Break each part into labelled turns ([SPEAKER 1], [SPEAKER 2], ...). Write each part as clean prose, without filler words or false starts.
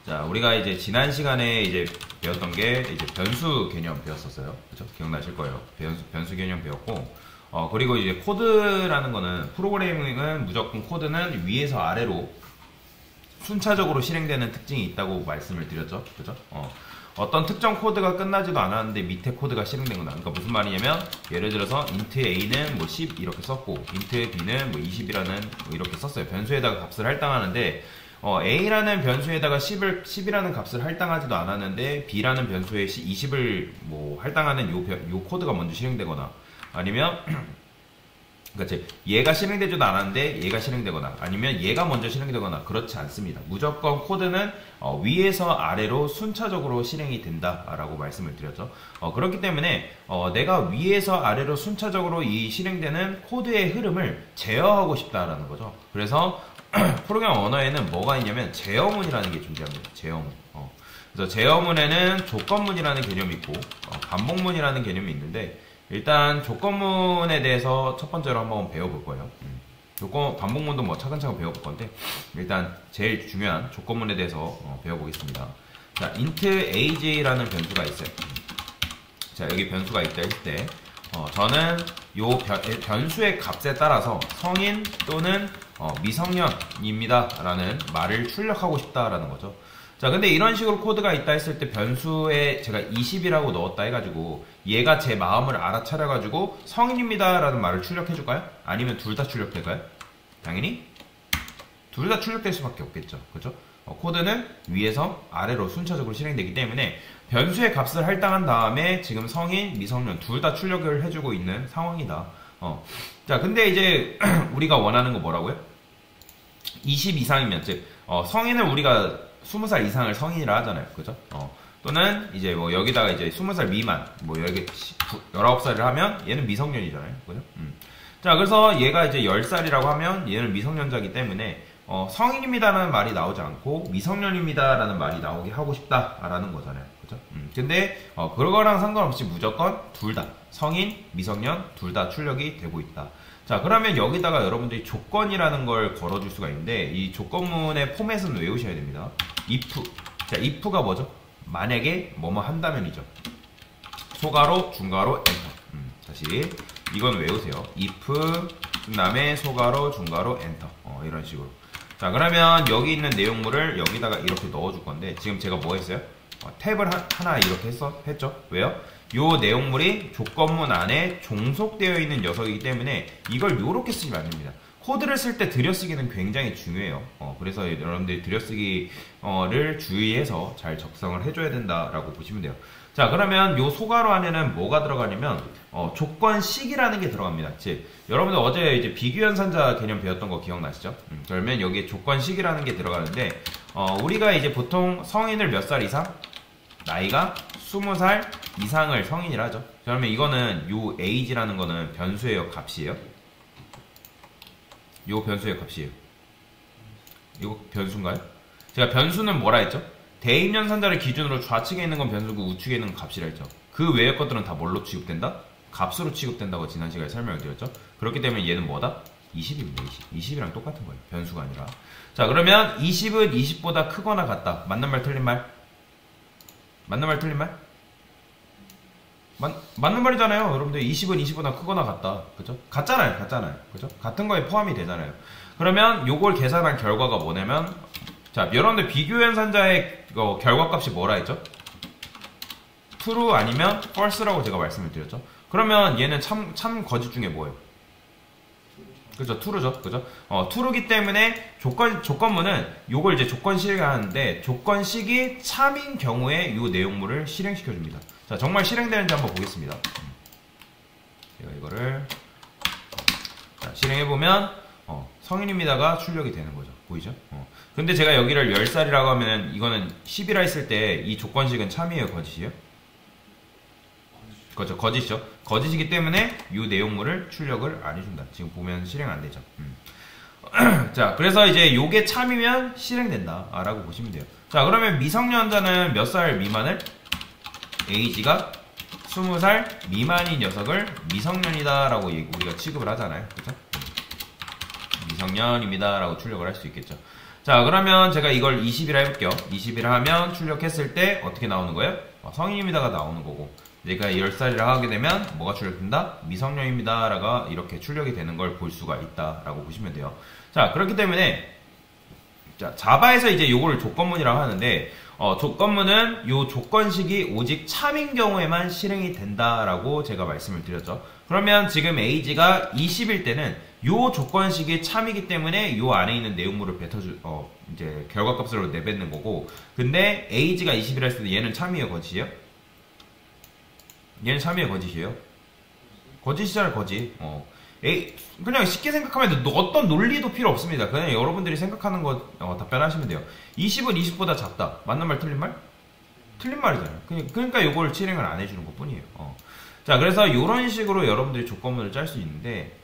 [SPEAKER 1] 자, 우리가 이제 지난 시간에 이제 배웠던 게 이제 변수 개념 배웠었어요. 그죠? 기억나실 거예요. 변수 개념 배웠고, 그리고 이제 코드라는 거는, 프로그래밍은 무조건 코드는 위에서 아래로 순차적으로 실행되는 특징이 있다고 말씀을 드렸죠. 그죠? 어떤 특정 코드가 끝나지도 않았는데 밑에 코드가 실행된 거다. 그러니까 무슨 말이냐면, 예를 들어서 int a는 뭐 10 이렇게 썼고, int b는 뭐 20이라는 뭐 이렇게 썼어요. 변수에다가 값을 할당하는데, a라는 변수에다가 10이라는 값을 할당하지도 않았는데, b라는 변수에 20을 뭐 할당하는 요 코드가 먼저 실행되거나, 아니면, 그치, 얘가 실행되지도 않았는데 얘가 실행되거나, 아니면 얘가 먼저 실행되거나, 그렇지 않습니다. 무조건 코드는 위에서 아래로 순차적으로 실행이 된다라고 말씀을 드렸죠. 그렇기 때문에 내가 위에서 아래로 순차적으로 이 실행되는 코드의 흐름을 제어하고 싶다라는 거죠. 그래서 프로그래밍 언어에는 뭐가 있냐면 제어문이라는 게 존재합니다. 제어문. 그래서 제어문에는 조건문이라는 개념이 있고 반복문이라는 개념이 있는데, 일단 조건문에 대해서 첫 번째로 한번 배워볼 거예요. 반복문도 뭐 차근차근 배워볼 건데, 일단 제일 중요한 조건문에 대해서 배워보겠습니다. 자, int aj라는 변수가 있어요. 자, 여기 변수가 있다 했을 때, 저는 요 변수의 값에 따라서 성인 또는 미성년입니다 라는 말을 출력하고 싶다라는 거죠. 자, 근데 이런 식으로 코드가 있다 했을 때 변수에 제가 20이라고 넣었다 해가지고 얘가 제 마음을 알아차려가지고 성인입니다 라는 말을 출력해줄까요? 아니면 둘 다 출력될까요? 당연히 둘 다 출력될 수밖에 없겠죠. 그죠? 코드는 위에서 아래로 순차적으로 실행되기 때문에 변수의 값을 할당한 다음에 지금 성인, 미성년 둘 다 출력을 해주고 있는 상황이다. 자, 근데 이제 우리가 원하는 거 뭐라고요? 20 이상이면, 즉 성인을 우리가 20살 이상을 성인이라 하잖아요. 그죠? 또는 이제 뭐 여기다가 이제 20살 미만, 뭐 여기 19살을 하면 얘는 미성년이잖아요. 그죠? 자, 그래서 얘가 이제 10살이라고 하면 얘는 미성년자이기 때문에 성인입니다라는 말이 나오지 않고 미성년입니다라는 말이 나오게 하고 싶다라는 거잖아요. 그죠? 근데 그거랑 상관없이 무조건 둘 다 성인, 미성년 둘 다 출력이 되고 있다. 자, 그러면 여기다가 여러분들이 조건이라는 걸 걸어줄 수가 있는데, 이 조건문의 포맷은 외우셔야 됩니다. if. 자, if가 뭐죠? 만약에 뭐뭐 한다면이죠. 소가로, 중가로, 엔터. 다시 이건 외우세요. if 그 다음에 소가로, 중가로, 엔터. 이런 식으로. 자, 그러면 여기 있는 내용물을 여기다가 이렇게 넣어줄 건데, 지금 제가 뭐 했어요? 탭을 하나 이렇게 했죠? 왜요? 요 내용물이 조건문 안에 종속되어 있는 녀석이기 때문에 이걸 요렇게 쓰면 안 됩니다. 코드를 쓸 때 들여쓰기는 굉장히 중요해요. 그래서 여러분들이 들여쓰기를 주의해서 잘 작성을 해줘야 된다라고 보시면 돼요. 자, 그러면 요 소가로 안에는 뭐가 들어가냐면 조건식이라는 게 들어갑니다. 즉, 여러분들 어제 이제 비교연산자 개념 배웠던 거 기억나시죠? 그러면 여기에 조건식이라는 게 들어가는데, 우리가 이제 보통 성인을 몇 살 이상? 나이가 20살 이상을 성인이라 하죠. 그러면 이거는 요 age라는 거는 변수의 값이에요. 요 변수의 값이에요. 이거 변수인가요? 제가 변수는 뭐라 했죠? 대입연산자를 기준으로 좌측에 있는 건 변수고 우측에 있는 건 값이라 했죠. 그 외의 것들은 다 뭘로 취급된다? 값으로 취급된다고 지난 시간에 설명을 드렸죠. 그렇기 때문에 얘는 뭐다? 20입니다. 20. 20이랑 똑같은 거예요. 변수가 아니라. 자, 그러면 20은 20보다 크거나 같다. 맞는 말 틀린 말? 맞는 말 틀린 말? 맞는 말이잖아요. 여러분들 20은 20보다 크거나 같다. 그죠? 같잖아요. 그죠? 같은 거에 포함이 되잖아요. 그러면 요걸 계산한 결과가 뭐냐면, 자, 여러분들 비교연산자의 결과값이 뭐라 했죠? true 아니면 false라고 제가 말씀을 드렸죠. 그러면 얘는 참 거짓 중에 뭐예요? 그죠? true죠. 그죠? true기 때문에 조건문은 요걸 이제 조건식을 하는데, 조건식이 참인 경우에 요 내용물을 실행시켜 줍니다. 자, 정말 실행되는지 한번 보겠습니다. 제가 이거를 실행해보면 성인입니다가 출력이 되는 거죠. 보이죠? 근데 제가 여기를 10살이라고 하면 이거는 10이라 했을 때 이 조건식은 참이에요, 거짓이에요? 그렇죠, 거짓이죠. 거짓이기 때문에 이 내용물을 출력을 안 해준다. 지금 보면 실행 안 되죠. 자, 그래서 이제 요게 참이면 실행된다 라고 보시면 돼요. 자, 그러면 미성년자는 몇 살 미만을? age가 20살 미만인 녀석을 미성년이다 라고 우리가 취급을 하잖아요. 그죠? 미성년입니다 라고 출력을 할 수 있겠죠. 자, 그러면 제가 이걸 20이라 해볼게요. 20이라 하면 출력했을 때 어떻게 나오는 거예요? 성인입니다가 나오는 거고, 내가 10살이라 하게 되면 뭐가 출력된다? 미성년입니다라가 이렇게 출력이 되는 걸 볼 수가 있다라고 보시면 돼요. 자, 그렇기 때문에 자, 자바에서 이제 요거를 조건문이라고 하는데, 조건문은 요 조건식이 오직 참인 경우에만 실행이 된다라고 제가 말씀을 드렸죠. 그러면 지금 age가 20일 때는 요 조건식이 참이기 때문에 요 안에 있는 내용물을 이제 결과값으로 내뱉는 거고, 근데 age가 20이라 했을 때 얘는 참이에요, 거짓이에요? 얘는 참이에요, 거짓이에요? 거짓이잖아요, 거짓. 그냥 쉽게 생각하면 어떤 논리도 필요 없습니다. 그냥 여러분들이 생각하는 거 답변하시면 돼요. 20은 20보다 작다. 맞는 말, 틀린 말? 틀린 말이잖아요. 그러니까 이걸 실행을 안 해주는 것 뿐이에요. 자, 그래서 이런 식으로 여러분들이 조건문을 짤 수 있는데,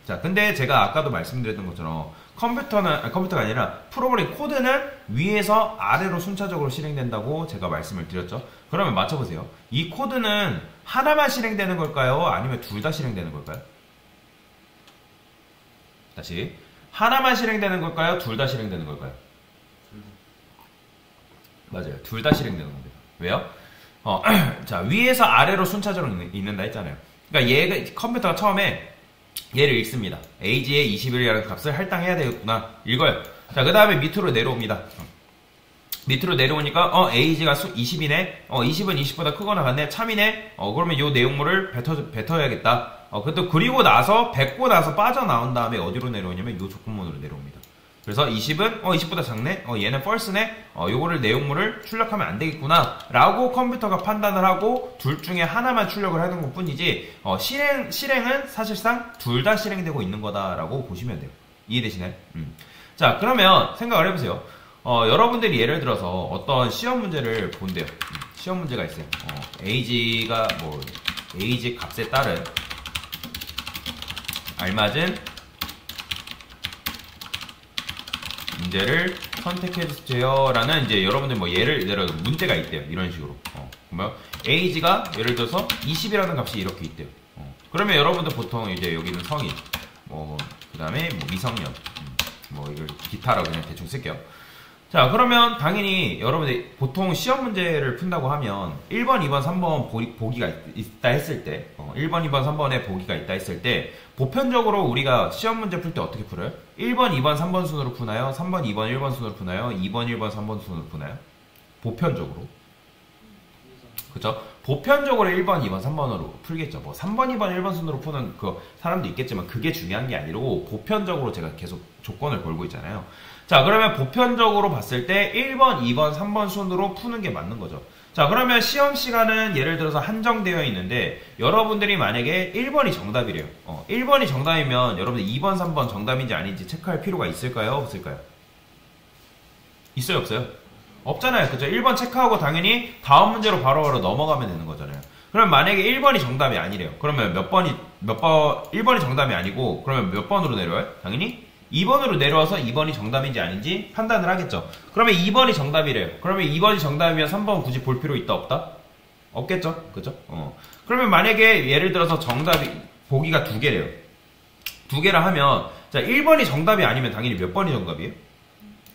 [SPEAKER 1] 자, 근데 제가 아까도 말씀드렸던 것처럼 컴퓨터가 아니라 프로그램 코드는 위에서 아래로 순차적으로 실행된다고 제가 말씀을 드렸죠. 그러면 맞춰보세요. 이 코드는 하나만 실행되는 걸까요? 아니면 둘 다 실행되는 걸까요? 다시, 하나만 실행되는 걸까요? 둘 다 실행되는 걸까요? 맞아요. 둘 다 실행되는 겁니다. 왜요? 자, 위에서 아래로 순차적으로 읽는다 했잖아요. 그러니까 컴퓨터가 처음에 얘를 읽습니다. age의 20일이라는 값을 할당해야 되겠구나. 읽어요. 자, 그 다음에 밑으로 내려옵니다. 밑으로 내려오니까 age가 20이네. 20은 20보다 크거나 같네. 참이네. 그러면 이 내용물을 뱉어야겠다. 그리고 나서 뱉고 나서 빠져나온 다음에 어디로 내려오냐면 이 조건문으로 내려옵니다. 그래서 20은 20보다 작네. 얘는 false네. 요거를 내용물을 출력하면 안 되겠구나 라고 컴퓨터가 판단을 하고 둘 중에 하나만 출력을 하는 것 뿐이지, 실행은 사실상 둘 다 실행되고 있는 거다라고 보시면 돼요. 이해되시나요? 자, 그러면 생각을 해보세요. 여러분들이 예를 들어서 어떤 시험 문제를 본대요. 시험 문제가 있어요. age가 age 값에 따른 알맞은 문제를 선택해주세요 라는 이제 여러분들 예를 들어 문제가 있대요. 이런 식으로. 그러면 age가 예를 들어서 20이라는 값이 이렇게 있대요. 그러면 여러분들 보통 이제 여기는 성인, 그 다음에 미성년, 이걸 기타라고 그냥 대충 쓸게요. 자, 그러면 당연히 여러분들이 보통 시험 문제를 푼다고 하면 1번, 2번, 3번 보기가 있다 했을 때, 1번, 2번, 3번에 보기가 있다 했을 때, 보편적으로 우리가 시험 문제 풀 때 어떻게 풀어요? 1번, 2번, 3번 순으로 푸나요? 3번, 2번, 1번 순으로 푸나요? 2번, 1번, 3번 순으로 푸나요? 보편적으로. 그쵸? 보편적으로 1번, 2번, 3번으로 풀겠죠. 3번, 2번, 1번 순으로 푸는 그 사람도 있겠지만 그게 중요한 게 아니고 보편적으로 제가 계속 조건을 걸고 있잖아요. 자, 그러면 보편적으로 봤을 때 1번, 2번, 3번 순으로 푸는 게 맞는 거죠. 자, 그러면 시험 시간은 예를 들어서 한정되어 있는데 여러분들이 만약에 1번이 정답이래요. 1번이 정답이면 여러분들 2번, 3번 정답인지 아닌지 체크할 필요가 있을까요? 없을까요? 있어요? 없어요? 없잖아요. 그죠? 1번 체크하고 당연히 다음 문제로 바로바로 넘어가면 되는 거잖아요. 그럼 만약에 1번이 정답이 아니래요. 그러면 1번이 정답이 아니고 그러면 몇 번으로 내려와요? 당연히 2번으로 내려와서 2번이 정답인지 아닌지 판단을 하겠죠. 그러면 2번이 정답이래요. 그러면 2번이 정답이면 3번 굳이 볼 필요 있다 없다? 없겠죠? 그죠? 그러면 만약에 예를 들어서 정답이 보기가 2개래요. 2개라 하면 자, 1번이 정답이 아니면 당연히 몇 번이 정답이에요?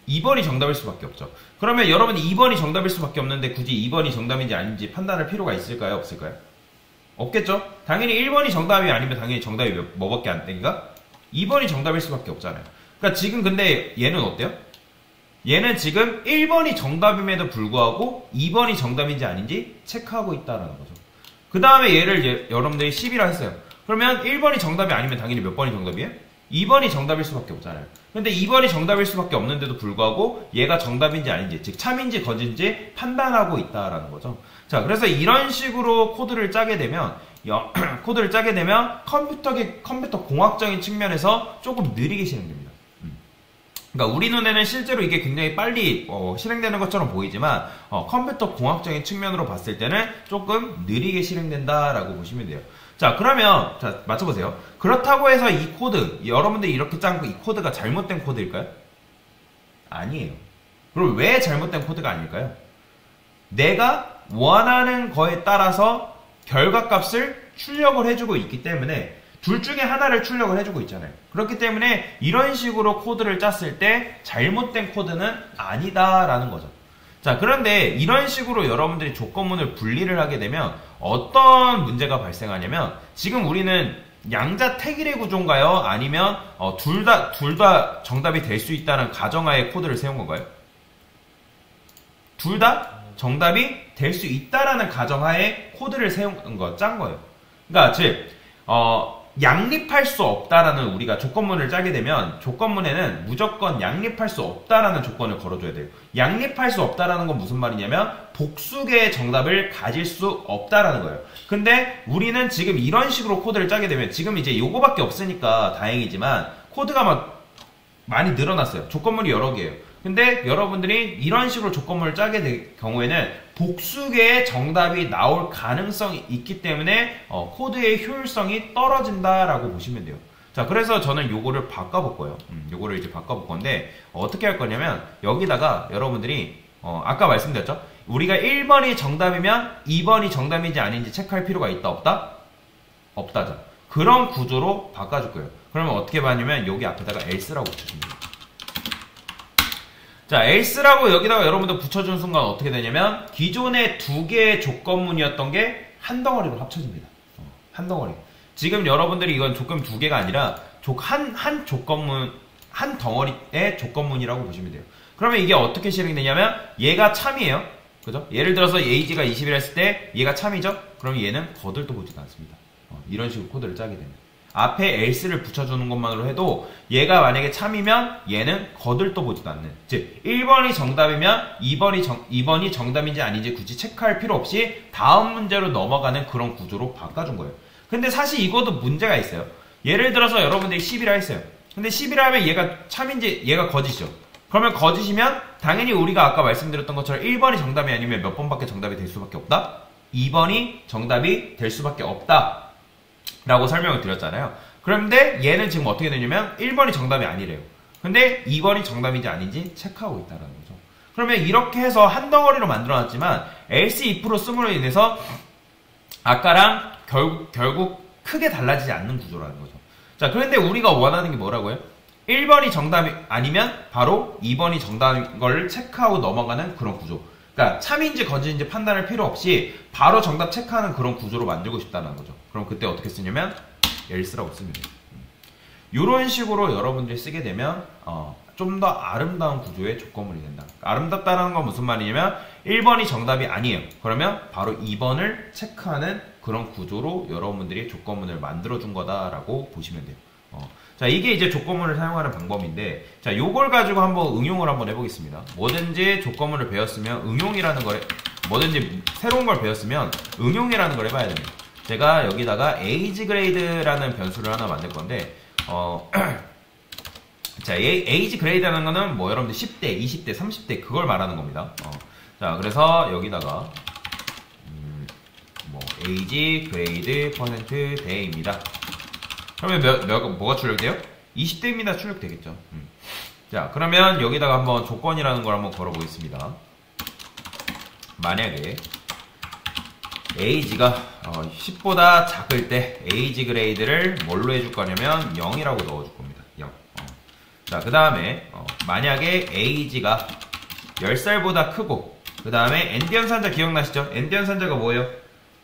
[SPEAKER 1] 2번이 정답일 수밖에 없죠. 그러면 여러분이 2번이 정답일 수밖에 없는데 굳이 2번이 정답인지 아닌지 판단할 필요가 있을까요? 없을까요? 없겠죠? 당연히 1번이 정답이 아니면 당연히 정답이 뭐밖에 안 되니까 2번이 정답일 수밖에 없잖아요. 그러니까 지금 근데 얘는 어때요? 얘는 지금 1번이 정답임에도 불구하고 2번이 정답인지 아닌지 체크하고 있다라는 거죠. 그 다음에 얘를 여러분들이 10이라 했어요. 그러면 1번이 정답이 아니면 당연히 몇 번이 정답이에요? 2번이 정답일 수밖에 없잖아요. 근데 2번이 정답일 수밖에 없는데도 불구하고 얘가 정답인지 아닌지, 즉 참인지 거짓인지 판단하고 있다라는 거죠. 자, 그래서 이런 식으로 코드를 짜게 되면 컴퓨터 공학적인 측면에서 조금 느리게 실행됩니다. 그러니까 우리 눈에는 실제로 이게 굉장히 빨리 실행되는 것처럼 보이지만 컴퓨터 공학적인 측면으로 봤을 때는 조금 느리게 실행된다라고 보시면 돼요. 자, 그러면 자, 맞춰보세요. 그렇다고 해서 이 코드, 여러분들이 이렇게 짠 이 코드가 잘못된 코드일까요? 아니에요. 그럼 왜 잘못된 코드가 아닐까요? 내가 원하는 거에 따라서 결과값을 출력을 해주고 있기 때문에 둘 중에 하나를 출력을 해주고 있잖아요. 그렇기 때문에 이런 식으로 코드를 짰을 때 잘못된 코드는 아니다라는 거죠. 자, 그런데 이런 식으로 여러분들이 조건문을 분리를 하게 되면 어떤 문제가 발생하냐면 지금 우리는 양자 택일의 구조인가요? 아니면 둘 다 정답이 될 수 있다는 가정하에 코드를 세운 건가요? 둘 다 정답이 될 수 있다라는 가정하에 코드를 짠 거예요. 그러니까 즉 양립할 수 없다라는 우리가 조건문을 짜게 되면 조건문에는 무조건 양립할 수 없다라는 조건을 걸어줘야 돼요. 양립할 수 없다라는 건 무슨 말이냐면 복수개의 정답을 가질 수 없다라는 거예요. 근데 우리는 지금 이런 식으로 코드를 짜게 되면 지금 이제 요거밖에 없으니까 다행이지만 코드가 막 많이 늘어났어요. 조건문이 여러 개예요. 근데 여러분들이 이런 식으로 조건문을 짜게 될 경우에는 복수개의 정답이 나올 가능성이 있기 때문에 코드의 효율성이 떨어진다라고 보시면 돼요. 자, 그래서 저는 요거를 바꿔볼 거예요. 요거를 이제 바꿔볼 건데 어떻게 할 거냐면 여기다가 여러분들이 아까 말씀드렸죠? 우리가 1번이 정답이면 2번이 정답인지 아닌지 체크할 필요가 있다 없다? 없다죠. 그런 구조로 바꿔줄 거예요. 그러면 어떻게 하냐면 여기 앞에다가 else라고 붙여줍니다. 자, else라고 여기다가 여러분들 붙여준 순간 어떻게 되냐면 기존의 두 개의 조건문이었던 게 한 덩어리로 합쳐집니다. 한 덩어리. 지금 여러분들이 이건 조건 두 개가 아니라 한 조건문, 한 덩어리의 조건문이라고 보시면 돼요. 그러면 이게 어떻게 실행되냐면 얘가 참이에요. 그죠? 예를 들어서 age가 20이라 했을 때 얘가 참이죠? 그럼 얘는 거들떠 보지도 않습니다. 이런 식으로 코드를 짜게 됩니다. 앞에 else를 붙여주는 것만으로 해도 얘가 만약에 참이면 얘는 거들떠 보지도 않는, 즉 1번이 정답이면 2번이 정답인지 아닌지 굳이 체크할 필요 없이 다음 문제로 넘어가는 그런 구조로 바꿔준 거예요. 근데 사실 이것도 문제가 있어요. 예를 들어서 여러분들이 10이라 했어요. 근데 10이라 하면 얘가 참인지 얘가 거짓이죠. 그러면 거짓이면 당연히 우리가 아까 말씀드렸던 것처럼 1번이 정답이 아니면 몇 번밖에 정답이 될 수밖에 없다? 2번이 정답이 될 수밖에 없다 라고 설명을 드렸잖아요. 그런데 얘는 지금 어떻게 되냐면 1번이 정답이 아니래요. 근데 2번이 정답인지 아닌지 체크하고 있다는 거죠. 그러면 이렇게 해서 한 덩어리로 만들어놨지만 else if로 씀으로 인해서 아까랑 결국 크게 달라지지 않는 구조라는 거죠. 자, 그런데 우리가 원하는 게 뭐라고요? 1번이 정답이 아니면 바로 2번이 정답인 걸 체크하고 넘어가는 그런 구조. 그러니까 참인지 거짓인지 판단할 필요 없이 바로 정답 체크하는 그런 구조로 만들고 싶다는 거죠. 그럼 그때 어떻게 쓰냐면 else라고 쓰면 돼요. 이런 식으로 여러분들이 쓰게 되면 좀 더 아름다운 구조의 조건문이 된다. 아름답다는 건 무슨 말이냐면 1번이 정답이 아니에요. 그러면 바로 2번을 체크하는 그런 구조로 여러분들이 조건문을 만들어준 거다라고 보시면 돼요. 자, 이게 이제 조건문을 사용하는 방법인데, 자, 요걸 가지고 한번 응용을 한번 해보겠습니다. 뭐든지 조건문을 배웠으면 응용이라는 걸, 뭐든지 새로운 걸 배웠으면 응용이라는 걸 해봐야 됩니다. 제가 여기다가 age grade라는 변수를 하나 만들 건데, 자, age grade라는 거는 뭐 여러분들 10대, 20대, 30대 그걸 말하는 겁니다. 자, 그래서 여기다가 뭐 age grade % day입니다. 그러면 뭐가 출력돼요? 20대입니다. 출력되겠죠. 자, 그러면 여기다가 한번 조건이라는 걸 한번 걸어보겠습니다. 만약에 age가 10보다 작을 때 age grade를 뭘로 해줄 거냐면 0이라고 넣어줄 겁니다. 0. 자, 그 다음에 만약에 age가 10살보다 크고, 그 다음에 엔드 연산자 기억나시죠? 엔드 연산자가 뭐예요?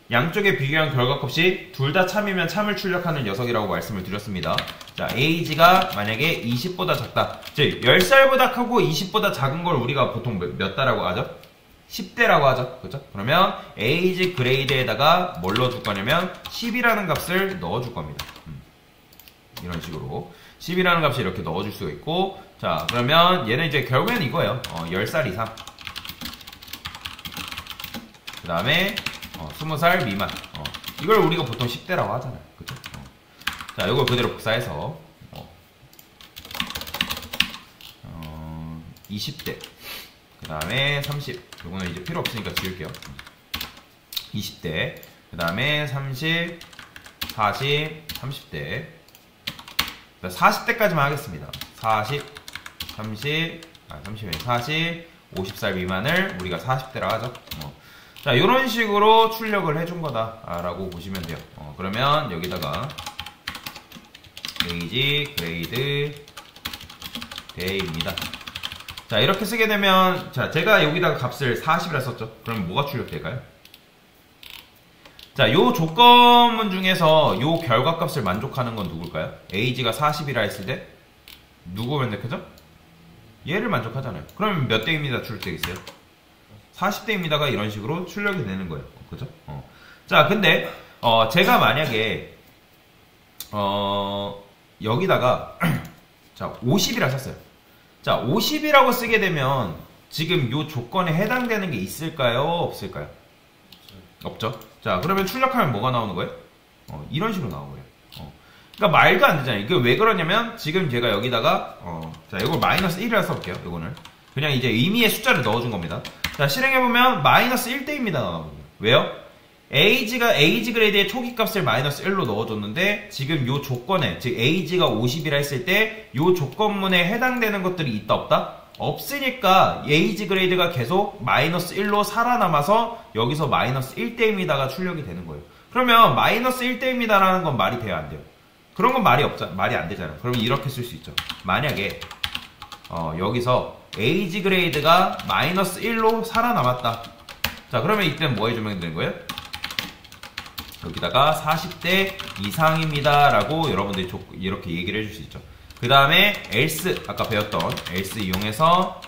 [SPEAKER 1] 양쪽의 비교한 결과값이 둘 다 참이면 참을 출력하는 녀석이라고 말씀을 드렸습니다. 자, age가 만약에 20보다 작다. 즉 10살보다 크고 20보다 작은 걸 우리가 보통 몇 다라고 하죠? 10대라고 하죠. 그죠? 그러면 age grade에다가 뭘 넣어줄 거냐면 10이라는 값을 넣어줄 겁니다. 이런 식으로 10이라는 값을 이렇게 넣어줄 수가 있고, 자, 그러면 얘는 이제 결국에는 이거예요. 10살 이상. 그 다음에 20살 미만. 이걸 우리가 보통 10대라고 하잖아요. 그죠? 자, 이걸 그대로 복사해서 20대. 그 다음에 30. 이거는 이제 필요 없으니까 지울게요. 20대. 그 다음에 30, 40, 30대. 40대까지만 하겠습니다. 40, 30, 40, 50살 미만을 우리가 40대라 하죠. 자, 이런 식으로 출력을 해준 거다라고 보시면 돼요. 그러면 여기다가 에이지 그레이드 데이입니다. 자, 이렇게 쓰게 되면, 자, 제가 여기다가 값을 40이라 썼죠. 그럼 뭐가 출력될까요? 자, 요 조건문 중에서 요 결과값을 만족하는 건 누굴까요? 에이지가 40이라 했을 때 누구 면역하죠? 얘를 만족하잖아요. 그러면 몇 대입니다 출력되겠어요? 40대입니다가 이런 식으로 출력이 되는 거예요. 그죠? 자, 근데 제가 만약에 여기다가 자, 50이라 썼어요. 자, 50이라고 쓰게 되면 지금 요 조건에 해당되는 게 있을까요? 없을까요? 없죠. 자, 그러면 출력하면 뭐가 나오는 거예요? 이런 식으로 나오는 거예요. 그러니까 말도 안 되잖아요. 이게 왜 그러냐면 지금 제가 여기다가 자, 이걸 마이너스 1이라 써볼게요. 이거는 그냥 이제 의미의 숫자를 넣어준 겁니다. 자, 실행해보면 마이너스 1대입니다. 왜요? 에이지 그레이드의 초기 값을 마이너스 1로 넣어줬는데 지금 요 조건에, 즉 에이지가 50이라 했을 때 요 조건문에 해당되는 것들이 있다 없다? 없으니까 에이지 그레이드가 계속 마이너스 1로 살아남아서 여기서 마이너스 1대입니다가 출력이 되는 거예요. 그러면 마이너스 1대입니다라는 건 말이 돼야 안 돼요. 그런 건 말이 안 되잖아요. 그러면 이렇게 쓸 수 있죠. 만약에 여기서 에이지 그레이드가 마이너스 1로 살아남았다. 자, 그러면 이때는 뭐 해주면 되는 거예요? 여기다가 40대 이상입니다 라고 여러분들이 이렇게 얘기를 해줄 수 있죠. 그 다음에 else, 아까 배웠던 else 이용해서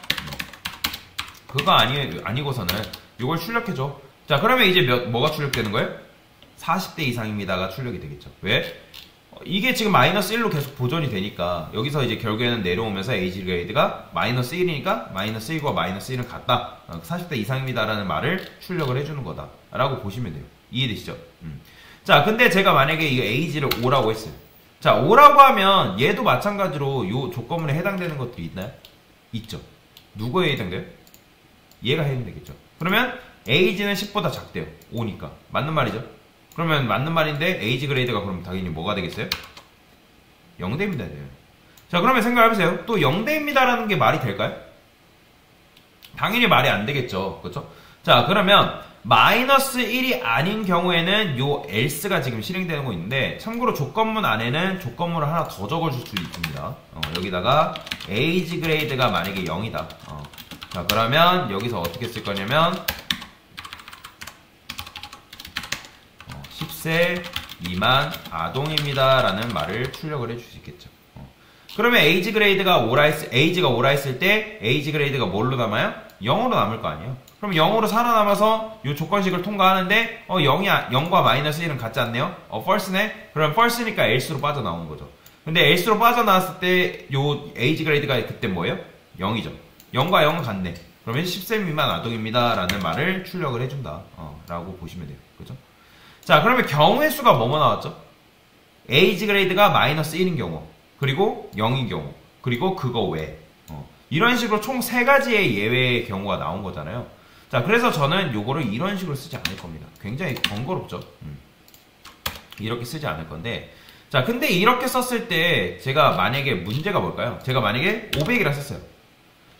[SPEAKER 1] 그거 아니고서는 이걸 출력해줘. 자, 그러면 이제 뭐가 출력되는 거예요? 40대 이상입니다가 출력이 되겠죠. 왜? 이게 지금 마이너스 1로 계속 보존이 되니까 여기서 이제 결국에는 내려오면서 에이지 그레이드가 마이너스 1이니까 마이너스 1과 마이너스 1은 같다. 40대 이상입니다 라는 말을 출력을 해주는 거다 라고 보시면 돼요. 이해되시죠? 자, 근데 제가 만약에 이 에이지를 5라고 했어요. 자, 5라고 하면 얘도 마찬가지로 요 조건문에 해당되는 것들이 있나요? 있죠. 누구에 해당돼요? 얘가 해당되겠죠. 그러면 에이지는 10보다 작대요. 5니까. 맞는 말이죠. 그러면 맞는 말인데 에이지 그레이드가 그럼 당연히 뭐가 되겠어요? 0대입니다. 자, 그러면 생각해보세요. 또 0대입니다라는 게 말이 될까요? 당연히 말이 안 되겠죠. 그렇죠? 자, 그러면 마이너스 1이 아닌 경우에는 요 else가 지금 실행되는 거 있는데 참고로 조건문 안에는 조건문을 하나 더 적어줄 수 있습니다. 여기다가 에이지 그레이드가 만약에 0이다. 자, 그러면 여기서 어떻게 쓸 거냐면 10세 미만 아동입니다 라는 말을 출력을 해줄 수 있겠죠. 그러면 에이지 그레이드가 5라 했을 때 에이지 그레이드가 뭘로 남아요? 0으로 남을 거 아니에요. 그럼 0으로 살아남아서 이 조건식을 통과하는데 0과 마이너스 1은 같지 않네요. false네? 그럼 false니까 else로 빠져나오는 거죠. 근데 else로 빠져나왔을 때 요 에이지 그레이드가 그때 뭐예요? 0이죠. 0과 0은 같네. 그러면 10세 미만 아동입니다 라는 말을 출력을 해준다 라고 보시면 돼요. 그죠? 자, 그러면 경우의 수가 뭐뭐 나왔죠? 에이지 그레이드가 마이너스 1인 경우, 그리고 0인 경우, 그리고 그거 외. 이런 식으로 총 3가지의 예외의 경우가 나온 거잖아요. 자, 그래서 저는 요거를 이런 식으로 쓰지 않을 겁니다. 굉장히 번거롭죠. 이렇게 쓰지 않을 건데, 자, 근데 이렇게 썼을 때 제가 만약에 문제가 뭘까요? 제가 만약에 500이라 썼어요.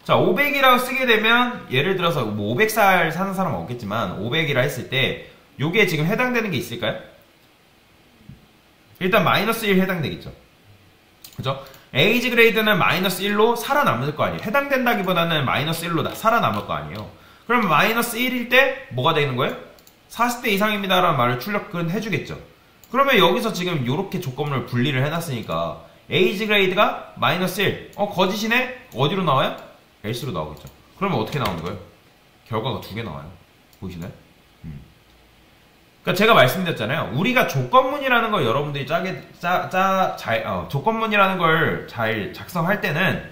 [SPEAKER 1] 자, 500이라고 쓰게 되면 예를 들어서 뭐 500살 사는 사람은 없겠지만 500이라 했을 때 요게 지금 해당되는 게 있을까요? 일단 마이너스 1 해당되겠죠. 그죠? 에이지 그레이드는 마이너스 1로 살아남을 거 아니에요. 해당된다기보다는 마이너스 1로 살아남을 거 아니에요. 그럼 마이너스 1일 때 뭐가 되는 거예요? 40대 이상입니다 라는 말을 출력은 해주겠죠. 그러면 여기서 지금 이렇게 조건을 분리를 해놨으니까 에이지 그레이드가 마이너스 1 거짓이네? 어디로 나와요? else로 나오겠죠. 그러면 어떻게 나오는 거예요? 결과가 2개 나와요. 보이시나요? 그러니까 제가 말씀드렸잖아요. 우리가 조건문이라는 걸 여러분들이 조건문이라는 걸 잘 작성할 때는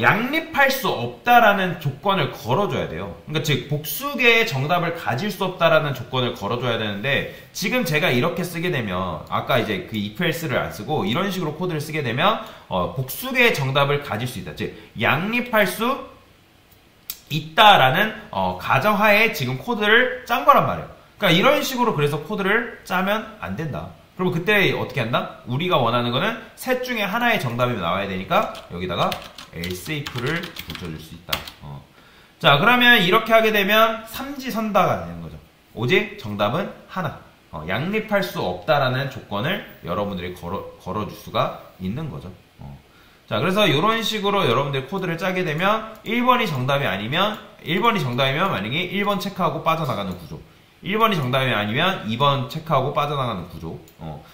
[SPEAKER 1] 양립할 수 없다라는 조건을 걸어줘야 돼요. 그러니까 즉 복수계의 정답을 가질 수 없다라는 조건을 걸어줘야 되는데 지금 제가 이렇게 쓰게 되면 아까 이제 그 if else를 안 쓰고 이런 식으로 코드를 쓰게 되면 복수계의 정답을 가질 수 있다. 즉 양립할 수 있다라는 가정하에 지금 코드를 짠 거란 말이에요. 그러니까 이런 식으로 그래서 코드를 짜면 안 된다. 그럼 그때 어떻게 한다? 우리가 원하는 거는 셋 중에 하나의 정답이 나와야 되니까 여기다가 else if를 붙여줄 수 있다. 자, 그러면 이렇게 하게 되면 삼지선다가 되는 거죠. 오직 정답은 하나. 양립할 수 없다라는 조건을 여러분들이 걸어줄 수가 있는 거죠. 자, 그래서 이런 식으로 여러분들 코드를 짜게 되면 1번이 정답이 아니면 1번이 정답이면 만약에 1번 체크하고 빠져나가는 구조, 1번이 정답이 아니면 2번 체크하고 빠져나가는 구조.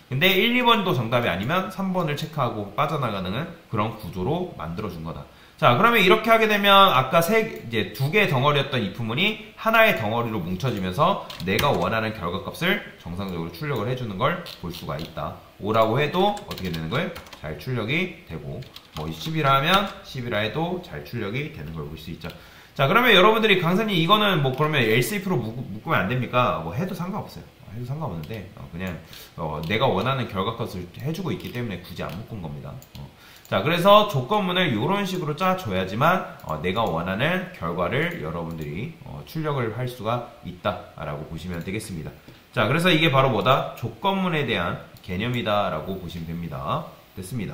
[SPEAKER 1] 근데 1, 2번도 정답이 아니면 3번을 체크하고 빠져나가는 그런 구조로 만들어준 거다. 자, 그러면 이렇게 하게 되면 아까 이제 두 개의 덩어리였던 if문이 하나의 덩어리로 뭉쳐지면서 내가 원하는 결과값을 정상적으로 출력을 해주는 걸 볼 수가 있다. 5라고 해도 어떻게 되는 거예요? 잘 출력이 되고, 뭐 10이라 하면 10이라 해도 잘 출력이 되는 걸 볼 수 있죠. 자, 그러면 여러분들이 강사님 이거는 뭐 그러면 else if로 묶으면 안 됩니까? 뭐 해도 상관없어요. 해도 상관없는데 그냥 내가 원하는 결과값을 해주고 있기 때문에 굳이 안 묶은 겁니다. 자, 그래서 조건문을 이런 식으로 짜줘야지만 내가 원하는 결과를 여러분들이 출력을 할 수가 있다라고 보시면 되겠습니다. 자, 그래서 이게 바로 뭐다? 조건문에 대한 개념이다라고 보시면 됩니다. 됐습니다.